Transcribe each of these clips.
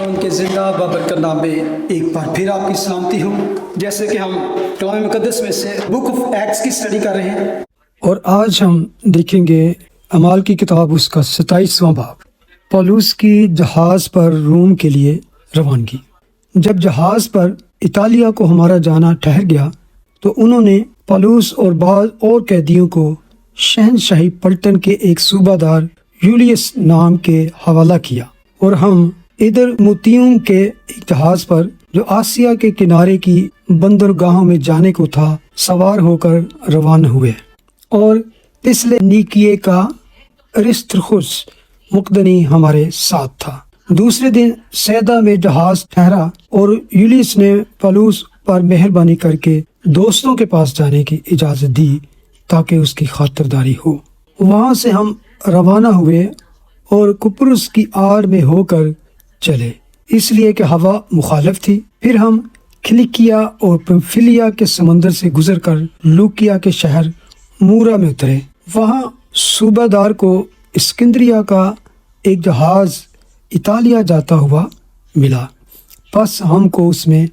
خداवंद के जिंदा बाबरकत नाम में एक बार फिर आपकी सलामती हो। जैसे कि हम कलाम मुकद्दस में से बुक ऑफ एक्ट्स की स्टडी कर रहे हैं और आज हम देखेंगे अमाल की किताब उसका 27वां बाब, पौलुस की जहाज़ पर रोम के लिए रवानगी। जब जहाज़ पर इतालिया को हमारा जाना ठहर गया तो उन्होंने पौलुस और बाद और कैदियों को शहनशाही पलटन के एक सूबादार यूलियस नाम के हवाला किया और हम इधर मुतियुम के एक जहाज पर जो आसिया के किनारे की बंदरगाहों में जाने को था सवार होकर रवाना हुए और पिछले नीकिए का अरिस्तर्खुस मुकदनी हमारे साथ था। दूसरे दिन सैदा में जहाज ठहरा और यूलियस ने पौलुस पर मेहरबानी करके दोस्तों के पास जाने की इजाजत दी ताकि उसकी खातिरदारी हो। वहां से हम रवाना हुए और कुप्रुस की आड़ में होकर चले, इसलिए कि हवा मुखालिफ थी। फिर हम किलिकिया और पंफिलिया के समंदर से गुजरकर लूकिया के शहर मूरा में उतरे। वहां सूबादार को इस्कंदरिया का एक जहाज इतालिया जाता हुआ मिला, बस हमको उसमें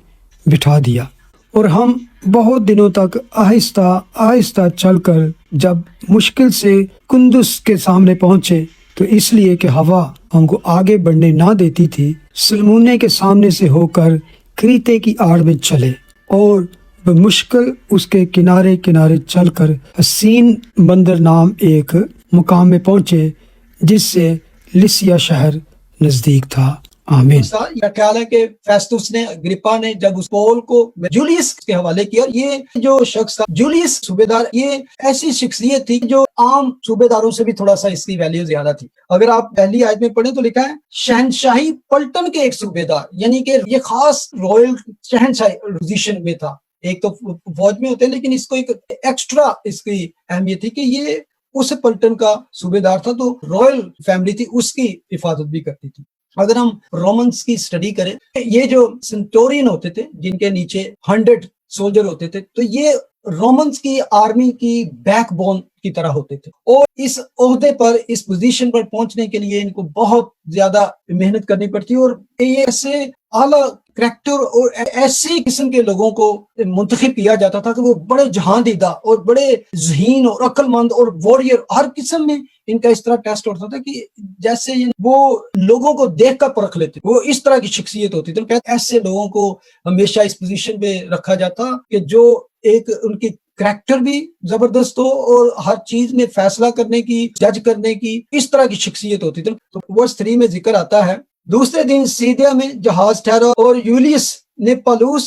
बिठा दिया और हम बहुत दिनों तक आहिस्ता आहिस्ता चलकर जब मुश्किल से कुंदुस के सामने पहुंचे तो इसलिए कि हवा हमको आगे बढ़ने ना देती थी, सलमूने के सामने से होकर क्रीते की आड़ में चले और बमुश्किल उसके किनारे किनारे चलकर हसीन बंदर नाम एक मुकाम में पहुंचे जिससे लिसिया शहर नजदीक था। आमीन। मेरा ख्याल है कि फेस्तुस ने अग्रिप्पा ने जब उस पौल को जूलियस के हवाले किया, ये जो शख्स था जूलियस सूबेदार, ये ऐसी शख्सियत थी जो आम सूबेदारों से भी थोड़ा सा इसकी वैल्यू ज्यादा थी। अगर आप पहली आयत में पढ़ें तो लिखा है शहनशाही पलटन के एक सूबेदार, यानी कि ये खास रॉयल शहनशाही पोजीशन में था। एक तो फौज में होते हैं लेकिन इसको एक एक्स्ट्रा इसकी अहमियत थी कि ये उस पलटन का सूबेदार था, तो रॉयल फैमिली थी, उसकी हिफाजत भी करती थी। अगर हम रोमन्स की स्टडी करें, ये जो सेंटोरियन होते थे जिनके नीचे 100 सोल्जर होते थे, तो ये रोमन्स की आर्मी की बैकबोन की तरह होते थे और इस ओहदे पर, इस पोजीशन पर पहुंचने के लिए इनको बहुत ज्यादा मेहनत करनी पड़ती और ये ऐसे आला करैक्टर और ऐसे किस्म के लोगों को मुंतखब किया जाता था कि वो बड़े जहांदीदा और बड़े ज़हीन और अक्लमंद और वॉरियर, हर किस्म में इनका इस तरह टेस्ट होता था कि जैसे वो लोगों को देख कर परख लेते, वो इस तरह की शख्सियत होती थी। ऐसे लोगों को हमेशा इस पोजीशन पे रखा जाता कि जो एक उनकी करैक्टर भी जबरदस्त हो और हर चीज में फैसला करने की, जज करने की, इस तरह की शख्सियत होती थी। तो वर्स 3 में जिक्र आता है, दूसरे दिन सीरिया में जहाज ठहरा और यूलियस ने पौलुस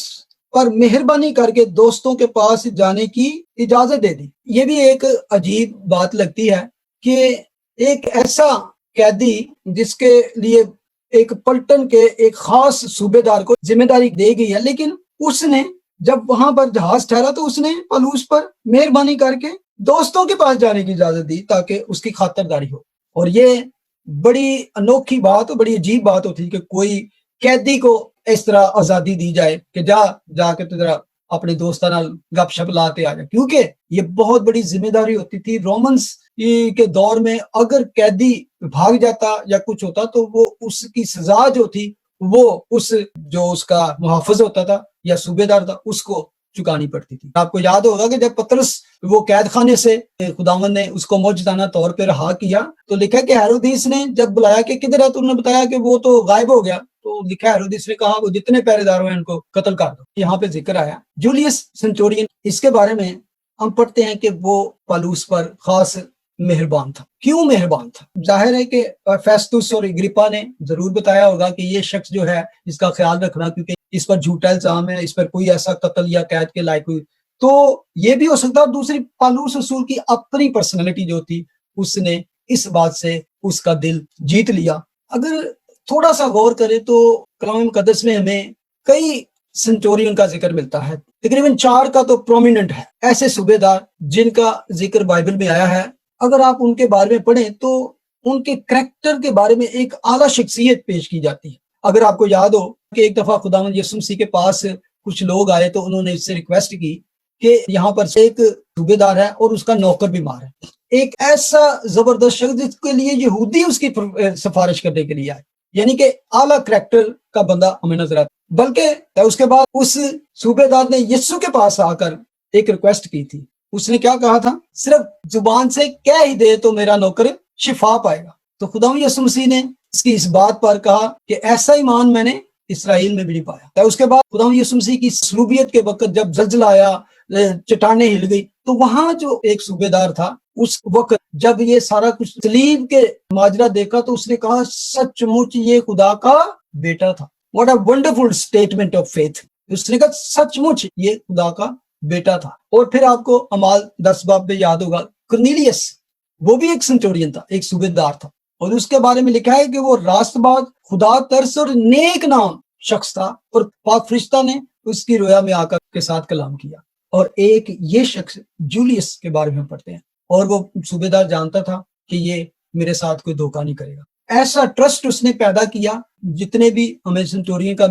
पर मेहरबानी करके दोस्तों के पास जाने की इजाजत दे दी। ये भी एक अजीब बात लगती है कि एक ऐसा कैदी जिसके लिए एक पलटन के एक खास सूबेदार को जिम्मेदारी दी गई है, लेकिन उसने जब वहां पर जहाज ठहरा तो उसने पौलुस पर मेहरबानी करके दोस्तों के पास जाने की इजाजत दी ताकि उसकी खातिरदारी हो। और ये बड़ी अनोखी बात और बड़ी अजीब बात होती है कि कोई कैदी को इस तरह आजादी दी जाए कि जाके तो जरा अपने दोस्तों नाल गपशप लाते आ जाए, क्योंकि ये बहुत बड़ी जिम्मेदारी होती थी। रोमन्स के दौर में अगर कैदी भाग जाता या कुछ होता तो वो उसकी सजा जो थी वो उस जो उसका मुहाफिज होता था या सूबेदार था उसको चुकानी पड़ती थी। आपको याद होगा कि जब पतरस वो कैद खाने से खुदावंद ने उसको मौजूदाना तौर पर रहा किया तो लिखा कि हेरोदिस ने जब बुलाया कि किधर है, तो उन्होंने बताया कि वो तो गायब हो गया। तो लिखा हेरोदिस ने कहा वो जितने पहरेदार हैं उनको कत्ल कर दो। यहाँ पे जिक्र आया जूलियस सेंटोरियन, इसके बारे में हम पढ़ते हैं कि वो पौलुस पर खास मेहरबान था। क्यों मेहरबान था? जाहिर है कि फेस्तुस और अग्रिप्पा ने जरूर बताया होगा कि ये शख्स जो है इसका ख्याल रखना, क्योंकि इस पर झूठा इल्जाम है, इस पर कोई ऐसा कत्ल या कैद के लायक हुई, तो ये भी हो सकता है। दूसरी पौलुस रसूल की अपनी पर्सनैलिटी जो थी उसने इस बात से उसका दिल जीत लिया। अगर थोड़ा सा गौर करें तो कलाम मुकद्दस में हमें कई सेंचुरियन का जिक्र मिलता है, तकरीबन 4 का तो प्रोमिनेंट है, ऐसे सूबेदार जिनका जिक्र बाइबल में आया है। अगर आप उनके बारे में पढ़ें तो उनके करैक्टर के बारे में एक आला शख्सियत पेश की जाती है। अगर आपको याद हो कि एक दफा खुदावंद यीशु मसीह के पास कुछ लोग आए तो उन्होंने इससे रिक्वेस्ट की कि यहाँ पर एक सूबेदार है और उसका नौकर बीमार है। एक ऐसा जबरदस्त शख्स जिसके लिए यहूदी उसकी सिफारिश करने के लिए आए, یعنی کہ اعلیٰ کریکٹر کا بندہ ہمیں نظر آتا، بلکہ اس کے بعد اس صوبے دار نے یسوع کے پاس آ کر ایک ریکویسٹ کی تھی. اس نے کیا کہا تھا؟ صرف زبان سے کہہ ہی دے تو میرا نوکر شفا پائے گا. تو خدا یسوع مسیح نے اس کی اس بات پر کہا کہ ایسا ایمان میں نے اسرائیل میں بھی نہیں پایا. اس کے بعد خدا یسوع مسیح کی صلوبیت کے وقت جب زلزلہ آیا، چٹانیں ہل گئی، تو وہاں جو ایک صوبے دار تھا اس وقت جب یہ سارا کچھ صلیب کے ماجرا دیکھا تو اس نے کہا سچ مچ یہ خدا کا بیٹا تھا. What a wonderful statement of faith. اس نے کہا سچ مچ یہ خدا کا بیٹا تھا. اور پھر آپ کو اعمال 10 باب میں یاد ہوگا کرنیلیس، وہ بھی ایک سنٹورین تھا، ایک صوبے دار تھا، اور اس کے بارے میں لکھا ہے کہ وہ راست باز، خدا ترس اور نیک نام شخص تھا، اور پاک فرشتہ نے اس کی رویا میں آ کر کے ساتھ کلام کیا. اور ایک یہ شخص جولیس کے بارے میں پڑھتے ہیں، اور وہ صوبے دار جانتا تھا کہ یہ میرے ساتھ کوئی دھوکہ نہیں کرے گا. ایسا ٹرسٹ اس نے پیدا کیا. جتنے بھی ہمیں سنٹورین کا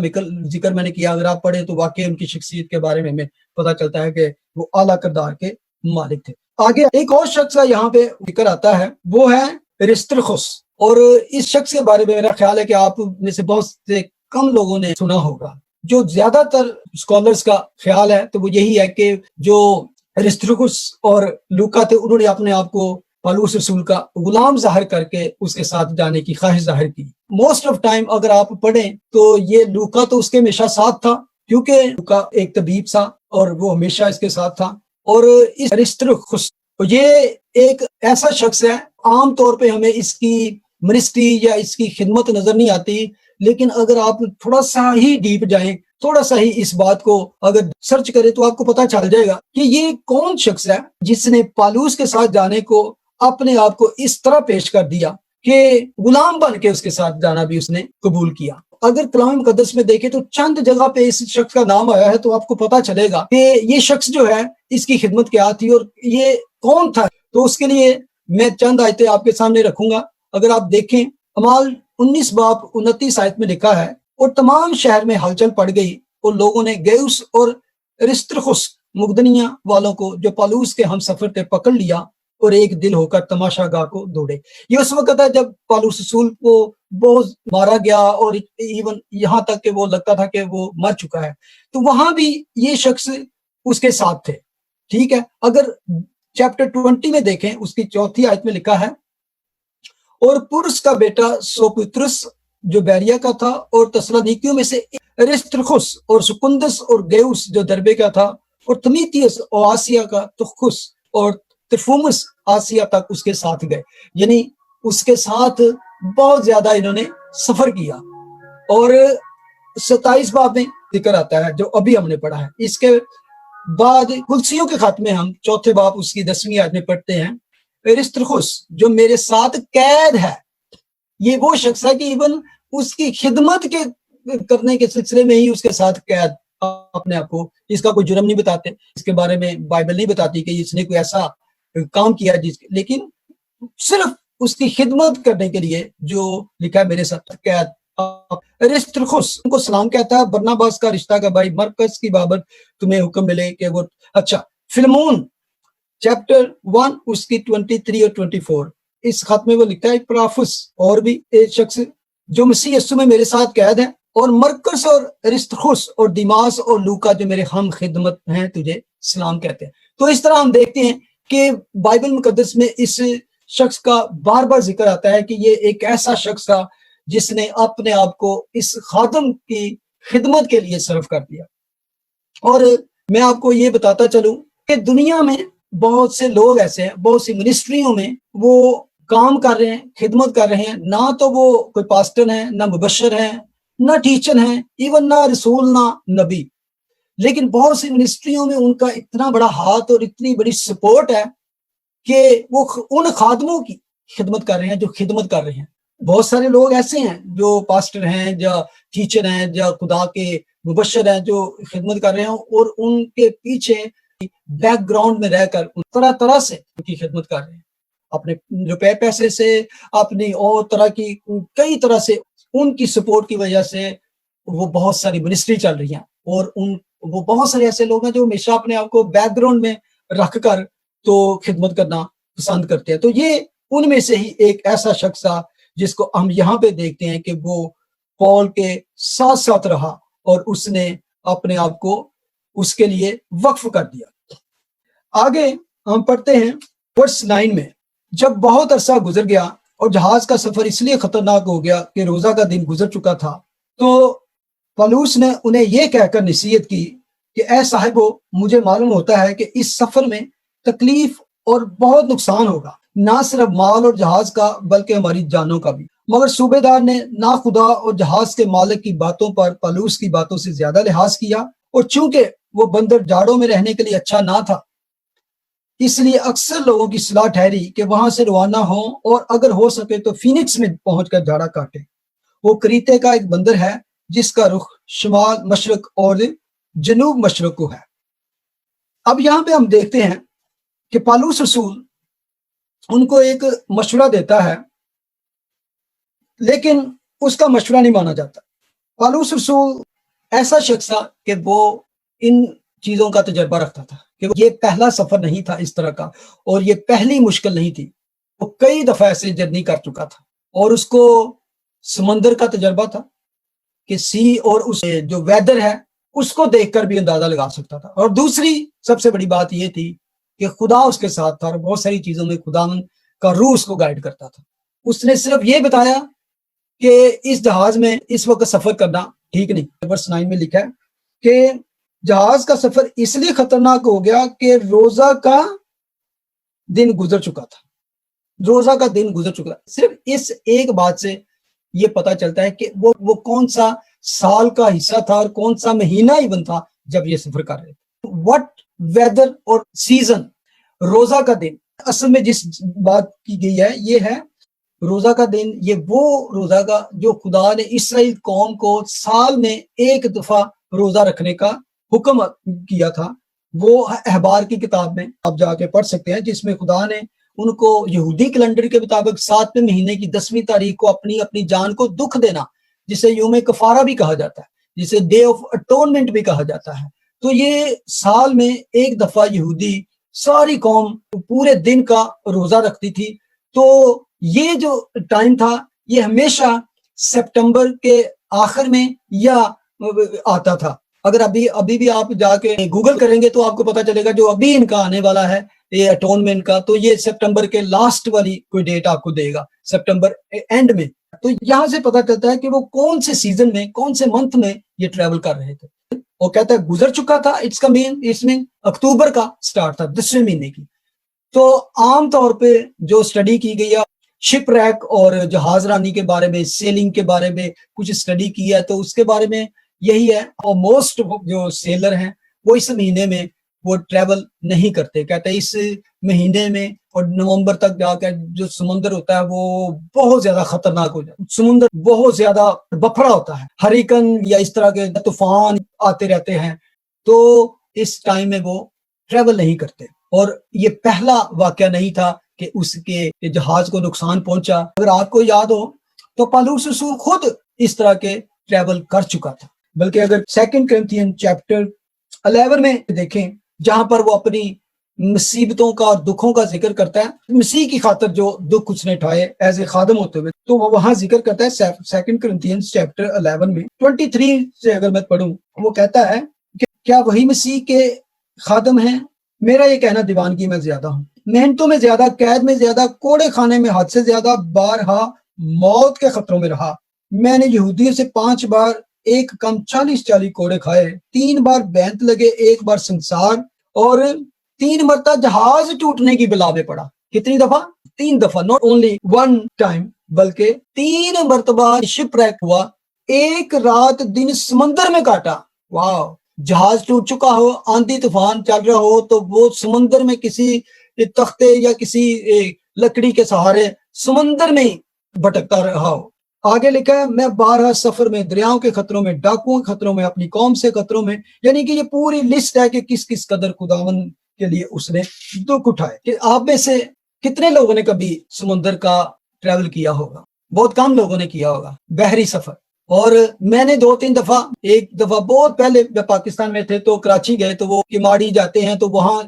ذکر میں نے کیا، اگر آپ پڑھیں تو واقعی ان کی شخصیت کے بارے میں ہمیں پتہ چلتا ہے کہ وہ اعلیٰ کردار کے مالک تھے. آگے ایک اور شخص کا یہاں پہ ذکر آتا ہے، وہ ہے ارسطرخس. اور اس شخص کے بارے میں میرا خیال ہے کہ آپ میں سے بہت سے کم لوگوں نے سنا ہوگا. جو زیادہ تر اسکالرز کا خیال ہے تو وہ یہی ہے کہ جو ارسطرخس اور لوکا تھے، انہوں نے اپنے آپ کو پالوس رسول کا غلام ظاہر کر کے اس کے ساتھ جانے کی خواہش ظاہر کی. موسٹ آف ٹائم اگر آپ پڑھیں تو یہ لوکا تو اس کے ہمیشہ ساتھ تھا، کیونکہ لوکا ایک طبیب تھا اور وہ ہمیشہ اس کے ساتھ تھا. اور اس ارسطرخس یہ ایک ایسا شخص ہے، عام طور پہ ہمیں اس کی منسٹری یا اس کی خدمت نظر نہیں آتی، لیکن اگر آپ تھوڑا سا ہی ڈیپ جائیں، تھوڑا سا ہی اس بات کو اگر سرچ کریں تو آپ کو پتا چل جائے گا کہ یہ کون شخص ہے جس نے پالوس کے ساتھ جانے کو اپنے آپ کو اس طرح پیش کر دیا کہ غلام بن کے اس کے ساتھ جانا بھی اس نے قبول کیا. اگر کلام مقدس میں دیکھیں تو چند جگہ پہ اس شخص کا نام آیا ہے، تو آپ کو پتا چلے گا کہ یہ شخص جو ہے اس کی خدمت کیا تھی اور یہ کون تھا. تو اس کے لیے میں چند آیتیں آپ کے سامنے رکھوں گا. اگر آپ دیکھیں اعمال 19 باب 29 آیت میں لکھا ہے، اور تمام شہر میں ہلچل پڑ گئی، اور لوگوں نے گیوس اور ارسطرخس مقدنیہ والوں کو جو پالوس کے ہم سفر تھے پکڑ لیا، اور ایک دل ہو کر تماشا گاہ کو دوڑے. یہ اس وقت ہے جب پالوس رسول کو بہت مارا گیا، اور ایون یہاں تک کہ وہ لگتا تھا کہ وہ مر چکا ہے. تو وہاں بھی یہ شخص اس کے ساتھ تھے. ٹھیک ہے، اگر چیپٹر 20 میں دیکھیں اس کی 4 آیت میں لکھا ہے، اور پرس کا بیٹا سوپترس جو بیریا کا تھا، اور تسالونیکیوں میں سے ارسطرخس اور سکندس اور گیوس جو دربے کا تھا، اور تمیتیس اور آسیا کا تخس اور ترفومس آسیا تک اس کے ساتھ گئے. یعنی اس کے ساتھ بہت زیادہ انہوں نے سفر کیا. اور 27 باب میں ذکر آتا ہے جو ابھی ہم نے پڑھا ہے. اس کے بعد کلسیوں کے خط میں ہم 4 باب اس کی 10ویں آیت میں پڑھتے ہیں، ارسطرخس جو میرے ساتھ قید ہے. یہ وہ شخص ہے کہ ایون اس کی خدمت کے کرنے کے سلسلے میں ہی اس کے ساتھ قید. اپنے آپ کو اس کا کوئی جرم نہیں بتاتے، اس کے بارے میں بائبل نہیں بتاتی کہ اس نے کوئی ایسا کام کیا لیکن صرف اس کی خدمت کرنے کے لیے جو لکھا ہے میرے ساتھ قید. ارسطرخس ان کو سلام کہتا ہے، برناباس کا رشتہ کا بھائی. مرکز کی بابت تمہیں حکم ملے کہ وہ اچھا. فلمون چیپٹر 1 اس کی 23 اور 24 اس خط میں وہ لکھتا ہے، پرافس اور بھی ایک شخص جو مسیح یسوع میں میرے ساتھ قید ہے، اور مرکز اور ارسطرخس اور دیماس اور لوکا جو میرے ہم خدمت ہیں تجھے سلام کہتے ہیں. تو اس طرح ہم دیکھتے ہیں کہ بائبل مقدس میں اس شخص کا بار بار ذکر آتا ہے کہ یہ ایک ایسا شخص تھا جس نے اپنے آپ کو اس خادم کی خدمت کے لیے صرف کر دیا. اور میں آپ کو یہ بتاتا چلوں کہ دنیا میں بہت سے لوگ ایسے ہیں، بہت سی منسٹریوں میں وہ کام کر رہے ہیں، خدمت کر رہے ہیں. نہ تو وہ کوئی پاسٹر ہیں، نہ مبشر ہیں، نہ ٹیچر ہیں، ایون نہ رسول نہ نبی. لیکن بہت سی منسٹریوں میں ان کا اتنا بڑا ہاتھ اور اتنی بڑی سپورٹ ہے کہ وہ ان خادموں کی خدمت کر رہے ہیں جو خدمت کر رہے ہیں. بہت سارے لوگ ایسے ہیں جو پاسٹر ہیں یا ٹیچر ہیں یا خدا کے مبشر ہیں جو خدمت کر رہے ہیں، اور ان کے پیچھے بیک گراؤنڈ میں رہ کر طرح طرح سے ان کی خدمت کر رہے ہیں، اپنے روپے پیسے سے، اپنی اور طرح کی کئی طرح سے. ان کی سپورٹ کی وجہ سے وہ بہت ساری منسٹری چل رہی ہیں، اور وہ بہت سارے ایسے لوگ ہیں جو ہمیشہ اپنے آپ کو بیک گراؤنڈ میں رکھ کر تو خدمت کرنا پسند کرتے ہیں. تو یہ ان میں سے ہی ایک ایسا شخص تھا جس کو ہم یہاں پہ دیکھتے ہیں کہ وہ پول کے ساتھ ساتھ رہا اور اس نے اپنے آپ کو اس کے لیے وقف کر دیا۔ آگے ہم پڑھتے ہیں ورس 9 میں، جب بہت عرصہ گزر گیا اور جہاز کا سفر اس لیے خطرناک ہو گیا کہ روزہ کا دن گزر چکا تھا، تو پالوس نے انہیں یہ کہہ کر نصیحت کی کہ اے صاحبو، مجھے معلوم ہوتا ہے کہ اس سفر میں تکلیف اور بہت نقصان ہوگا، نہ صرف مال اور جہاز کا بلکہ ہماری جانوں کا بھی۔ مگر صوبے دار نے نہ خدا اور جہاز کے مالک کی باتوں پر پالوس کی باتوں سے زیادہ لحاظ کیا، اور چونکہ وہ بندر جاڑوں میں رہنے کے لیے اچھا نہ تھا، اس لیے اکثر لوگوں کی صلاح ٹھہری کہ وہاں سے روانہ ہوں اور اگر ہو سکے تو فینکس میں پہنچ کر جھاڑا کاٹیں۔ وہ کریتے کا ایک بندر ہے جس کا رخ شمال مشرق اور جنوب مشرق کو ہے۔ اب یہاں پہ ہم دیکھتے ہیں کہ پالوس رسول ان کو ایک مشورہ دیتا ہے، لیکن اس کا مشورہ نہیں مانا جاتا۔ پالوس رسول ایسا شخص تھا کہ وہ ان چیزوں کا تجربہ رکھتا تھا کہ یہ پہلا سفر نہیں تھا اس طرح کا، اور یہ پہلی مشکل نہیں تھی، وہ کئی دفعہ ایسے جرنی کر چکا تھا، اور اس کو سمندر کا تجربہ تھا کہ سی اور اس جو ویدر ہے اس کو دیکھ کر بھی اندازہ لگا سکتا تھا۔ اور دوسری سب سے بڑی بات یہ تھی کہ خدا اس کے ساتھ تھا، اور بہت ساری چیزوں میں خدا کا روح اس کو گائیڈ کرتا تھا۔ اس نے صرف یہ بتایا کہ اس جہاز میں اس وقت سفر کرنا ٹھیک نہیں۔ ورس 9 میں لکھا ہے کہ جہاز کا سفر اس لیے خطرناک ہو گیا کہ روزہ کا دن گزر چکا تھا، روزہ کا دن گزر چکا تھا۔ صرف اس ایک بات سے یہ پتا چلتا ہے کہ وہ کون سا سال کا حصہ تھا اور کون سا مہینہ ایون تھا جب یہ سفر کر رہے تھے۔ وٹ ویدر اور سیزن، روزہ کا دن، اصل میں جس بات کی گئی ہے یہ ہے روزہ کا دن، یہ وہ روزہ کا جو خدا نے اسرائیل قوم کو سال میں ایک دفعہ روزہ رکھنے کا حکم کیا تھا۔ وہ احبار کی کتاب میں آپ جا کے پڑھ سکتے ہیں، جس میں خدا نے ان کو یہودی کیلنڈر کے مطابق 7ویں مہینے کی 10ویں تاریخ کو اپنی جان کو دکھ دینا، جسے یوم کفارہ بھی کہا جاتا ہے، جسے ڈے آف اٹونمنٹ بھی کہا جاتا ہے۔ تو یہ سال میں ایک دفعہ یہودی ساری قوم پورے دن کا روزہ رکھتی تھی۔ تو یہ جو ٹائم تھا یہ ہمیشہ سپٹمبر کے آخر میں یا آتا تھا۔ اگر ابھی بھی آپ جا کے گوگل کریں گے تو آپ کو پتا چلے گا جو ابھی ان کا آنے والا ہے یہ اٹونمنٹ کا، تو یہ سپٹمبر کے لاسٹ والی کوئی ڈیٹ آپ کو دے گا، سپٹمبر اینڈ میں۔ تو یہاں سے پتا چلتا ہے کہ وہ کون سے سیزن میں، کون سے منتھ میں یہ ٹریول کر رہے تھے۔ وہ کہتا ہے گزر چکا تھا، اس میں اکتوبر کا سٹارٹ تھا، 10ویں مہینے کی۔ تو عام طور پہ جو اسٹڈی کی گئی ہے شپ ریک اور جہاز رانی کے بارے میں، سیلنگ کے بارے میں کچھ اسٹڈی کی ہے، تو اس کے بارے میں یہی ہے، اور موسٹ جو سیلر ہیں وہ اس مہینے میں وہ ٹریول نہیں کرتے۔ کہتے ہیں اس مہینے میں اور نومبر تک جا کر جو سمندر ہوتا ہے وہ بہت زیادہ خطرناک ہو جاتا ہے، سمندر بہت زیادہ بفڑا ہوتا ہے، ہریکن یا اس طرح کے طوفان آتے رہتے ہیں، تو اس ٹائم میں وہ ٹریول نہیں کرتے۔ اور یہ پہلا واقعہ نہیں تھا کہ اس کے جہاز کو نقصان پہنچا۔ اگر آپ کو یاد ہو تو پالوس رسول خود اس طرح کے ٹریول کر چکا تھا، بلکہ اگر 2 کرنتھین چیپٹر 11 میں دیکھیں جہاں پر وہ اپنی مصیبتوں کا اور دکھوں کا ذکر کرتا ہے، مسیح کی خاطر جو دکھ اس نے اٹھائے ایز اے خادم ہوتے ہوئے، تو وہ وہاں ذکر کرتا ہے 2 کرنتھین چیپٹر 11 میں 23 سے اگر میں پڑھوں، وہ کہتا ہے کہ کیا وہی مسیح کے خادم ہیں؟ میرا یہ کہنا دیوانگی میں زیادہ ہوں، محنتوں میں زیادہ، قید میں زیادہ، کوڑے خانے میں حد سے زیادہ، بارہا موت کے خطروں میں رہا۔ میں نے یہودیوں سے 5 بار ایک کم 40 کوڑے کھائے، 3 بار بینت لگے، 1 بار سنسار، اور 3 مرتبہ جہاز ٹوٹنے کی بلا میں پڑا۔ کتنی دفعہ؟ 3 دفعہ، ناٹ اونلی 1 ٹائم بلکہ 3 مرتبہ شپ ریک ہوا، 1 رات دن سمندر میں کاٹا۔ واو! جہاز ٹوٹ چکا ہو، آندھی طوفان چل رہا ہو، تو وہ سمندر میں کسی تختے یا کسی لکڑی کے سہارے سمندر میں ہی بھٹکتا رہا ہو۔ آگے لکھا ہے میں 12 سفر میں، دریاؤں کے خطروں میں، ڈاکوؤں کے خطروں میں، اپنی قوم سے خطروں میں، یعنی کہ یہ پوری لسٹ ہے کہ کس قدر خداوند کے لیے اس نے دکھ اٹھائے۔ کہ آپ میں سے کتنے لوگوں نے کبھی سمندر کا ٹریول کیا ہوگا؟ بہت کم لوگوں نے کیا ہوگا بحری سفر۔ اور میں نے 2-3 دفعہ، ایک دفعہ بہت پہلے جب پاکستان میں تھے تو کراچی گئے، تو وہ کماڑی جاتے ہیں، تو وہاں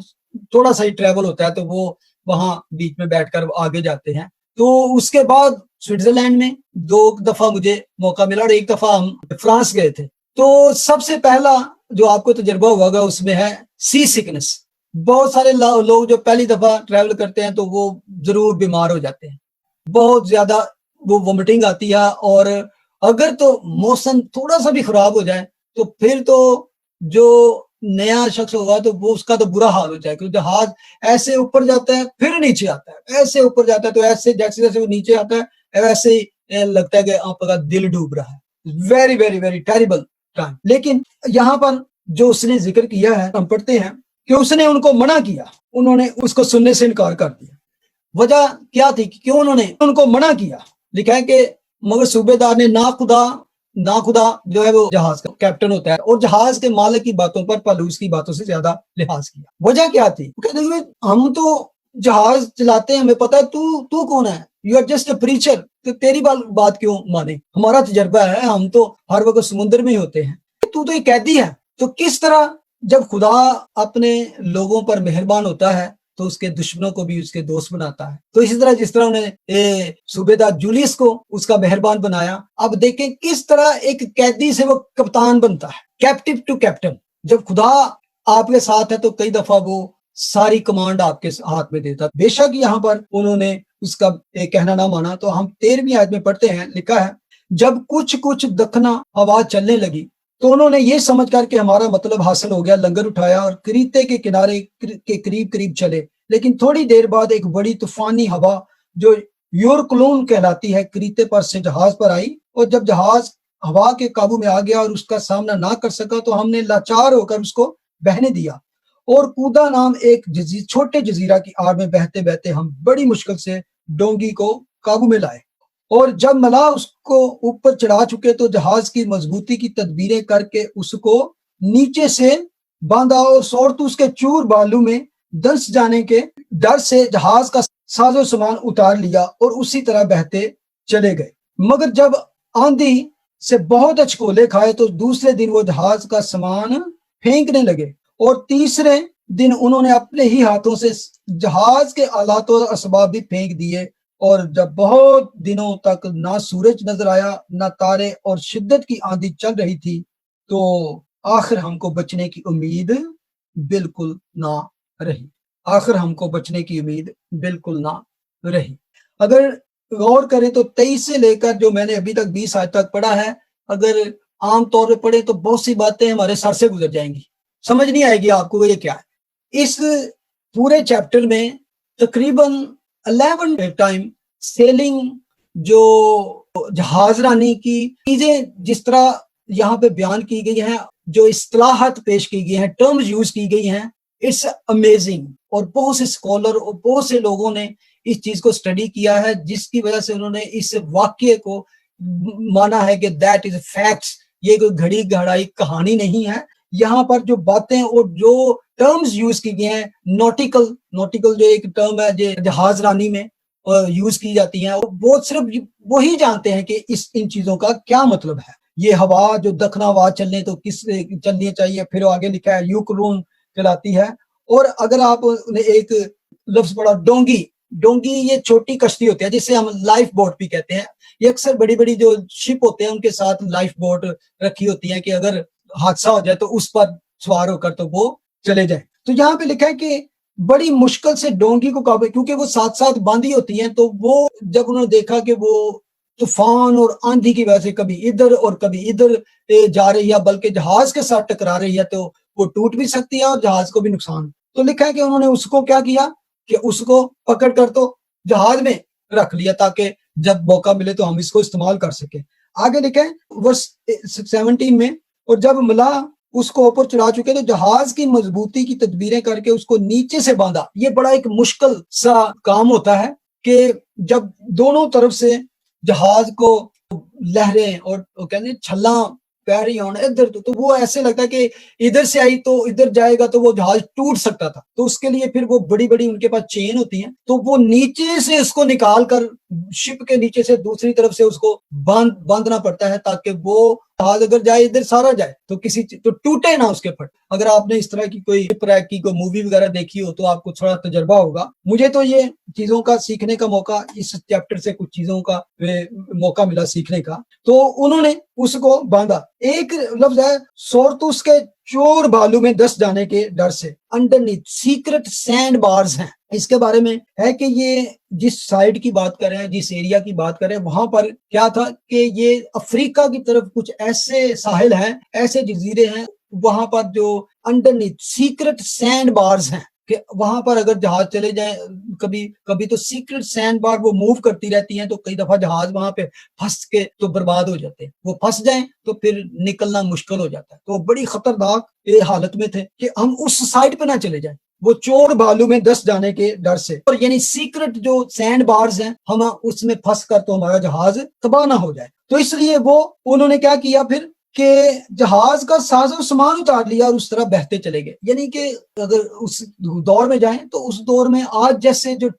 تھوڑا سا ہی ٹریول ہوتا ہے، تو وہ وہاں بیچ میں بیٹھ کر آگے جاتے ہیں، تو اس کے بعد स्विट्जरलैंड में 2 दफा मुझे मौका मिला और 1 दफा हम फ्रांस गए थे। तो सबसे पहला जो आपको तजुर्बा होगा उसमें है सी सिकनेस। बहुत सारे लोग जो पहली दफा ट्रैवल करते हैं तो वो जरूर बीमार हो जाते हैं, बहुत ज्यादा वो वोमिटिंग आती है, और अगर तो मौसम थोड़ा सा भी खराब हो जाए तो फिर तो जो नया शख्स होगा तो वो उसका तो बुरा हाल हो जाएगा, क्योंकि जहाज ऐसे ऊपर जाता है फिर नीचे आता है, ऐसे ऊपर जाता है तो ऐसे जैसे जैसे वो नीचे आता है वैसे ही लगता है कि आपका दिल डूब रहा है। Very very very terrible time. लेकिन यहाँ पर जो उसने जिक्र किया है, हम पढ़ते हैं कि उसने उनको मना किया, उन्होंने उसको सुनने से इनकार कर दिया। वजह क्या थी कि क्यों उन्होंने उनको मना किया? लिखा है कि मगर सूबेदार ने ना खुदा जो है वो जहाज का कैप्टन होता है, और जहाज के मालिक की बातों पर पलूस की बातों से ज्यादा लिहाज किया। वजह क्या थी? कहते हुए हम तो जहाज चलाते हैं, हमें पता है, तू कौन है? You are just a preacher, तो तेरी बात क्यों माने? हमारा तजर्बा है, हम तो हर वक्त समुद्र में ही होते हैं, तू तो एक कैदी है। तो किस तरह जब खुदा अपने लोगों पर मेहरबान होता है तो उसके दुश्मनों को भी उसके दोस्त बनाता है। तो इसी तरह जिस तरह उन्हें सूबेदार जूलियस को उसका मेहरबान बनाया, अब देखें किस तरह एक कैदी से वो कप्तान बनता है, कैप्टिव टू कैप्टन। जब खुदा आपके साथ है तो कई दफा वो सारी कमांड आपके हाथ में देता। बेशक यहाँ पर उन्होंने उसका कहना ना माना। तो हम 13वीं आयत में पढ़ते हैं, लिखा है, जब कुछ दखना हवा चलने लगी तो उन्होंने ये समझ कर कि हमारा मतलब हासिल हो गया, लंगर उठाया और क्रीते के किनारे के करीब करीब चले। लेकिन थोड़ी देर बाद एक बड़ी तूफानी हवा जो यूरक्लून कहलाती है क्रीते पर से जहाज पर आई, और जब जहाज हवा के काबू में आ गया और उसका सामना ना कर सका तो हमने लाचार होकर उसको बहने दिया, और कूदा नाम एक छोटे जजीरा की आड़ में बहते बहते हम बड़ी मुश्किल से डोंगी को काबू में लाए। और जब मलाह उसको ऊपर चढ़ा चुके तो जहाज की मजबूती की तदबीरें करके उसको नीचे से बांधा, और सोरतू उसके चूर बालू में दस जाने के डर से जहाज का साजो सामान उतार लिया और उसी तरह बहते चले गए। मगर जब आंधी से बहुत अचकोले खाए तो दूसरे दिन वो जहाज का सामान फेंकने लगे, और तीसरे दिन उन्होंने अपने ही हाथों से जहाज के आलात और असबाब भी फेंक दिए। और जब बहुत दिनों तक ना सूरज नजर आया ना तारे और शिद्दत की आंधी चल रही थी, तो आखिर हमको बचने की उम्मीद बिल्कुल ना रही। आखिर हमको बचने की उम्मीद बिल्कुल ना रही। अगर गौर करें तो 23 से लेकर जो मैंने अभी तक 20 आयत तक पढ़ा है, अगर आम तौर पे पढ़े तो बहुत सी बातें हमारे सर से गुजर जाएंगी, समझ नहीं आएगी आपको ये क्या है। इस पूरे चैप्टर में तकरीबन 11 टाइम सेलिंग जो जहाज रानी की चीजें जिस तरह यहाँ पे बयान की गई हैं, जो इस्तिलाहात पेश की गई हैं, टर्म्स यूज की गई हैं, इट्स अमेजिंग। और बहुत से स्कॉलर और बहुत से लोगों ने इस चीज को स्टडी किया है, जिसकी वजह से उन्होंने इस वाक्य को माना है कि दैट इज फैक्ट्स, ये कोई घड़ी घड़ाई कहानी नहीं है। यहाँ पर जो बातें और जो टर्म्स यूज की गई हैं, नॉटिकल जो एक टर्म है जो जहाज रानी में यूज की जाती हैं, वो सिर्फ वही जानते हैं कि इन चीजों का क्या मतलब है। ये हवा जो दखना हवा चलने तो किस चलनी चाहिए, फिर आगे लिखा है यूक्रून चलाती है। और अगर आप एक लफ्ज पढ़ा डोंगी, ये छोटी कश्ती होती है जिसे हम लाइफ बोट भी कहते हैं। ये अक्सर बड़ी बड़ी जो शिप होते हैं उनके साथ लाइफ बोट रखी होती है कि अगर हादसा हो जाए तो उस पर सवार होकर तो वो चले जाए। तो यहाँ पे लिखा है कि बड़ी मुश्किल से डोंगी को काबू, क्योंकि वो साथ साथ बांधी होती हैं, तो वो जब उन्होंने देखा कि वो तूफान और आंधी की वजह से कभी इधर और कभी इधर जा रही है, बल्कि जहाज के साथ टकरा रही है, तो वो टूट भी सकती है और जहाज को भी नुकसान। तो लिखा है कि उन्होंने उसको क्या किया कि उसको पकड़ कर तो जहाज में रख लिया ताकि जब मौका मिले तो हम इसको इस्तेमाल कर सके। आगे लिखा है वर्स 17 में, और जब मलाह उसको ऊपर चढ़ा चुके तो जहाज की मजबूती की तदबीरें करके उसको नीचे से बांधा। ये बड़ा एक मुश्किल सा काम होता है कि जब दोनों तरफ से जहाज को लहरें और कहते छल्ला पै रही होना इधर, तो वो ऐसे लगता है कि इधर से आई तो इधर जाएगा तो वो जहाज टूट सकता था। तो उसके लिए फिर वो बड़ी बड़ी उनके पास चेन होती है, तो वो नीचे से उसको निकाल कर शिप के नीचे से दूसरी तरफ से उसको बांधना पड़ता है ताकि वो जहाज अगर जाए इधर सारा जाए तो किसी तो टूटे ना उसके फट। अगर आपने इस तरह की कोई शिपरैक की कोई मूवी वगैरह देखी हो तो आपको थोड़ा तजर्बा होगा। मुझे तो ये चीजों का सीखने का मौका, इस चैप्टर से कुछ चीजों का मौका मिला सीखने का। तो उन्होंने उसको बांधा। एक लफ्ज है सोरतुस के चोर बालू में धंस जाने के डर से, अंडरनीथ सीक्रेट सैंड बार्स हैं। इसके बारे में है कि ये जिस साइड की बात कर रहे हैं, जिस एरिया की बात कर रहे हैं, वहां पर क्या था कि ये अफ्रीका की तरफ कुछ ऐसे साहिल हैं, ऐसे जजीरे हैं, वहां पर जो अंडरनीथ सीक्रेट सैंड बार्स हैं कि वहां पर अगर जहाज चले जाए कभी कभी तो सीक्रेट सैंड बार वो मूव करती रहती हैं, तो कई दफा जहाज वहां पे फंस के तो बर्बाद हो जाते हैं। वो फंस जाएं तो फिर निकलना मुश्किल हो जाता है। तो बड़ी खतरनाक ये हालत में थे कि हम उस साइड पे ना चले जाएं, वो चोर बालू में धंस जाने के डर से। और यानी सीक्रेट जो सैंड बार्स हैं, हम उसमें फंस कर तो हमारा जहाज तबाह ना हो जाए। तो इसलिए वो उन्होंने क्या किया फिर कि जहाज का साजो सामान उतार लिया और उस तरह बहते चले गए। यानी कि अगर उस दौर में जाएं तो उस दौर में आज जैसे जो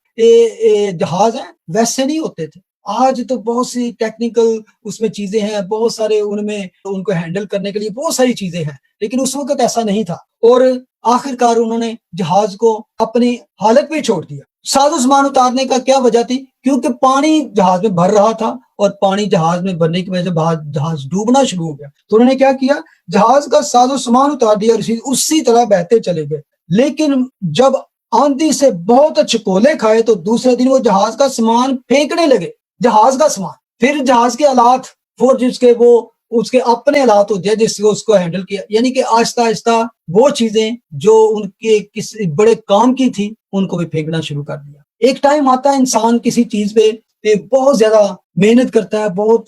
जहाज हैं वैसे नहीं होते थे। आज तो बहुत सी टेक्निकल उसमें चीजें हैं, बहुत सारे उनमें उनको हैंडल करने के लिए बहुत सारी चीजें हैं, लेकिन उस वक्त ऐसा नहीं था। और आखिरकार उन्होंने जहाज को अपनी हालत पे छोड़ दिया। साजो सामान उतारने का क्या वजह थी? क्योंकि पानी जहाज में भर रहा था और पानी जहाज में भरने की वजह से जहाज डूबना शुरू हो गया। तो उन्होंने क्या किया, जहाज का साजो सामान उतार दिया और उसी तरह बहते चले गए। लेकिन जब आंधी से बहुत चकोले खाए तो दूसरे दिन वो जहाज का सामान फेंकने लगे। जहाज का सामान, फिर जहाज के आलात वो जिसके वो उसके अपने हालात होते हैं जिसको उसको हैंडल किया। यानी कि आहिस्ता आहिस्ता वो चीजें जो उनके किसी बड़े काम की थी उनको भी फेंकना शुरू कर दिया। एक टाइम आता है इंसान किसी चीज पे बहुत ज्यादा मेहनत करता है, बहुत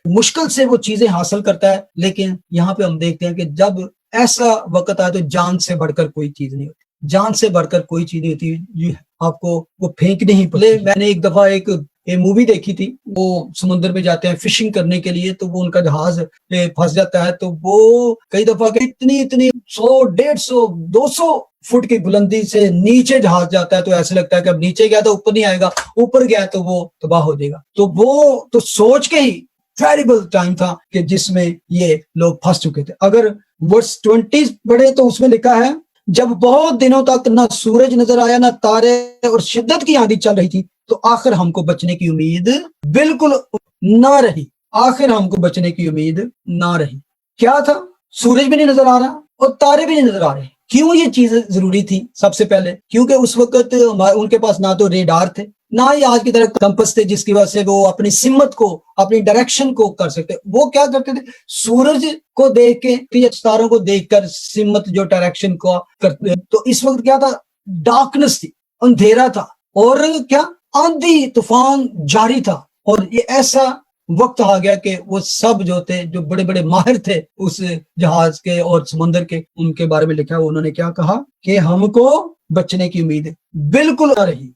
मुश्किल से वो चीजें हासिल करता है, लेकिन यहाँ पे हम देखते हैं कि जब ऐसा वक्त आए तो जान से बढ़कर कोई चीज नहीं होती। जान से बढ़कर कोई चीज नहीं होती, आपको वो फेंकनी ही पड़े। मैंने एक दफा एक मूवी देखी थी, वो समुद्र में जाते हैं फिशिंग करने के लिए, तो वो उनका जहाज फंस जाता है। तो वो कई दफा इतनी 100, 150, 200 फुट की बुलंदी से नीचे जहाज जाता है, तो ऐसे लगता है कि अब नीचे गया तो ऊपर नहीं आएगा, ऊपर गया तो वो तबाह हो जाएगा। तो वो तो सोच के ही टेरिबल टाइम था कि जिसमें ये लोग फंस चुके थे। अगर वर्स 20 पढ़े तो उसमें लिखा है, जब बहुत दिनों तक ना सूरज नजर आया ना तारे और शिद्दत की आंधी चल रही थी, तो आखिर हमको बचने की उम्मीद बिल्कुल ना रही। आखिर हमको बचने की उम्मीद ना रही। क्या था? सूरज भी नहीं नजर आ रहा और तारे भी नहीं नजर आ रहे। क्यों ये चीज जरूरी थी? सबसे पहले क्योंकि उस वक्त उनके पास ना तो रेडार थे, ना ही आज की तरह कंपास थे जिसकी वजह से वो अपनी सिमत को, अपनी डायरेक्शन को कर सकते। वो क्या करते थे? सूरज को देख के, तारों को देखकर सिमत जो डायरेक्शन को करते। तो इस वक्त क्या था? डार्कनेस थी, अंधेरा था, और क्या आंधी तूफान जारी था। और ये ऐसा वक्त आ गया कि वो सब जो थे, जो बड़े बड़े माहिर थे उस जहाज के और समुद्र के, उनके बारे में लिखा। उन्होंने क्या कहा कि हमको बचने की उम्मीद बिल्कुल आ रही।